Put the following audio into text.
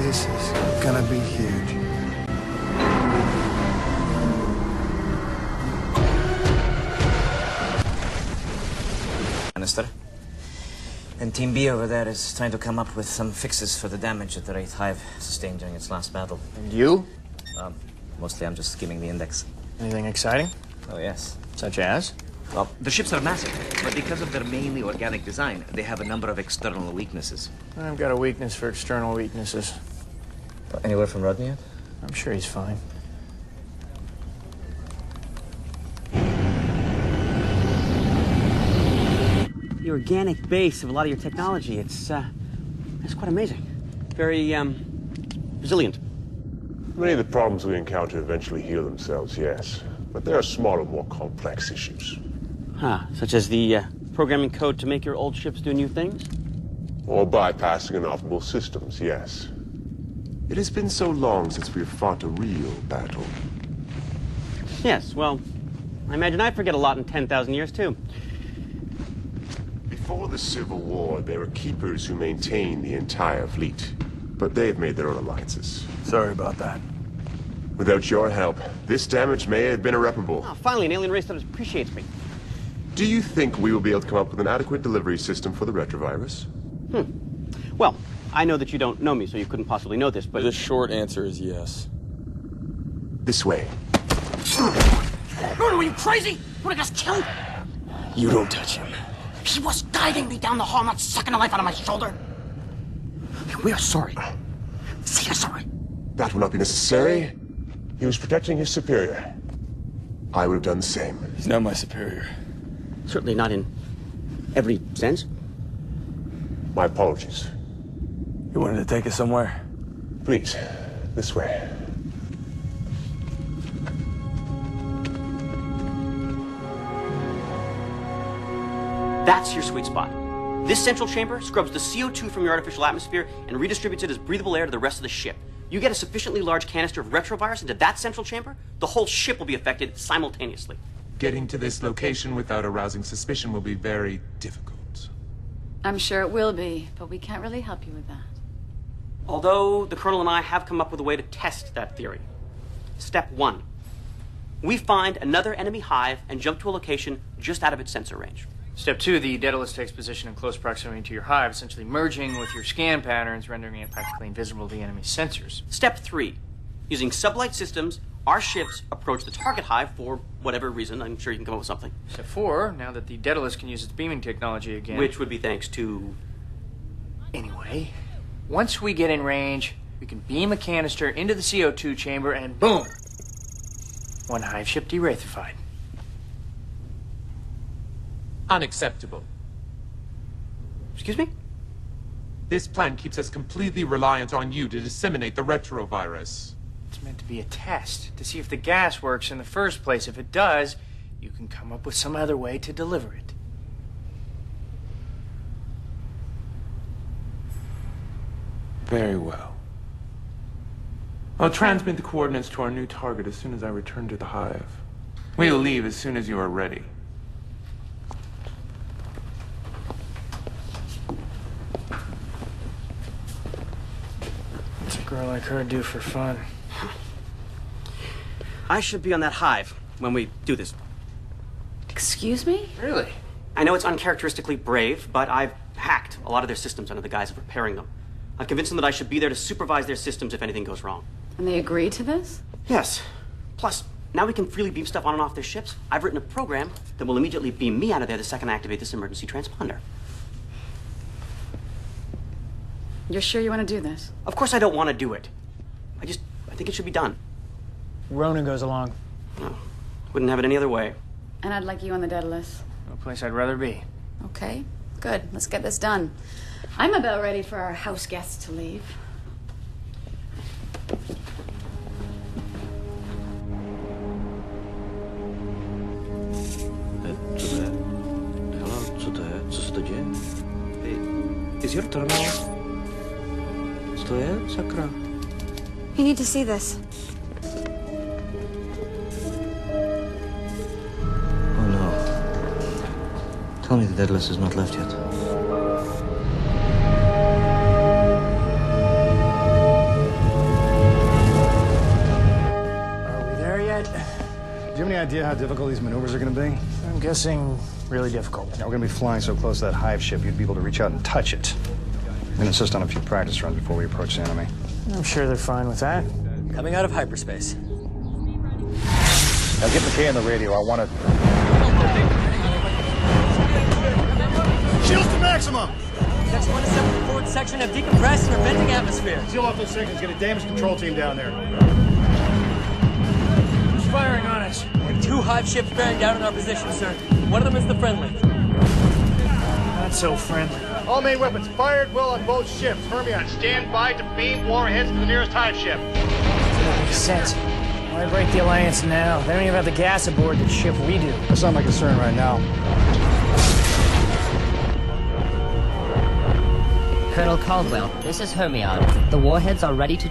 This is gonna be huge. Minister. And Team B over there is trying to come up with some fixes for the damage that the Wraith Hive sustained during its last battle. And you? Mostly I'm just skimming the index. Anything exciting? Oh, yes. Such as? Well, the ships are massive, but because of their mainly organic design, they have a number of external weaknesses. I've got a weakness for external weaknesses. Any word from Rodney yet? I'm sure he's fine. The organic base of a lot of your technology, it's quite amazing. Very, resilient. Many of the problems we encounter eventually heal themselves, yes. But there are smaller, more complex issues. Huh, such as the programming code to make your old ships do new things? Or bypassing inoperable systems, yes. It has been so long since we've fought a real battle. Yes, well, I imagine I forget a lot in 10,000 years, too. Before the Civil War, there were keepers who maintained the entire fleet. But they've made their own alliances. Sorry about that. Without your help, this damage may have been irreparable. Oh, finally, an alien race that appreciates me. Do you think we will be able to come up with an adequate delivery system for the retrovirus? Well, I know that you don't know me, so you couldn't possibly know this, but... The short answer is yes. This way. Are you crazy? Want to just kill? You don't touch him. He was guiding me down the hall, not sucking the life out of my shoulder. We are sorry. Say you're sorry. That will not be necessary. He was protecting his superior. I would have done the same. He's not my superior. Certainly not in every sense. My apologies. You wanted to take us somewhere? Please, this way. That's your sweet spot. This central chamber scrubs the CO2 from your artificial atmosphere and redistributes it as breathable air to the rest of the ship. You get a sufficiently large canister of retrovirus into that central chamber, the whole ship will be affected simultaneously. Getting to this location without arousing suspicion will be very difficult. I'm sure it will be, but we can't really help you with that. Although the Colonel and I have come up with a way to test that theory. Step 1. We find another enemy hive and jump to a location just out of its sensor range. Step 2, the Daedalus takes position in close proximity to your hive, essentially merging with your scan patterns, rendering it practically invisible to the enemy's sensors. Step 3. Using sublight systems, our ships approach the target hive for whatever reason. I'm sure you can come up with something. Step 4, now that the Daedalus can use its beaming technology again... Which would be thanks to... Anyway, once we get in range, we can beam a canister into the CO2 chamber and boom! One hive ship de-wraithified. Unacceptable. Excuse me? This plan keeps us completely reliant on you to disseminate the retrovirus. It's meant to be a test, to see if the gas works in the first place. If it does, you can come up with some other way to deliver it. Very well. I'll transmit the coordinates to our new target as soon as I return to the hive. We'll leave as soon as you are ready. What's a girl like her do for fun? I should be on that hive when we do this. Excuse me? Really? I know it's uncharacteristically brave, but I've hacked a lot of their systems under the guise of repairing them. I've convinced them that I should be there to supervise their systems if anything goes wrong. And they agree to this? Yes. Plus, now we can freely beam stuff on and off their ships. I've written a program that will immediately beam me out of there the second I activate this emergency transponder. You're sure you want to do this? Of course I don't want to do it. I think it should be done. Rona goes along. No, wouldn't have it any other way. And I'd like you on the Daedalus. No place I'd rather be. Okay, good. Let's get this done. I'm about ready for our house guests to leave. Co se to děje? Is your terminal? Co to je, sakra? You need to see this. Oh no. Tell me the Daedalus is not left yet. idea how difficult these maneuvers are going to be? I'm guessing really difficult. Now, we're going to be flying so close to that hive ship, you'd be able to reach out and touch it. We're going to insist on a few practice runs before we approach the enemy. I'm sure they're fine with that. Coming out of hyperspace. Now, get McKay on the radio. I want to... Shields to maximum! Section 1 to 7 forward section have decompressed and are venting atmosphere. Seal off those sections. Get a damage control team down there. Who's firing on us? We have 2 hive ships bearing down on our position, sir. One of them is the friendly. Not so friendly. All main weapons fired well on both ships. Hermione, stand by to beam warheads to the nearest hive ship. That makes sense. Why break the alliance now? They don't even have the gas aboard the ship we do. That's not my concern right now. Colonel Caldwell, this is Hermione. The warheads are ready to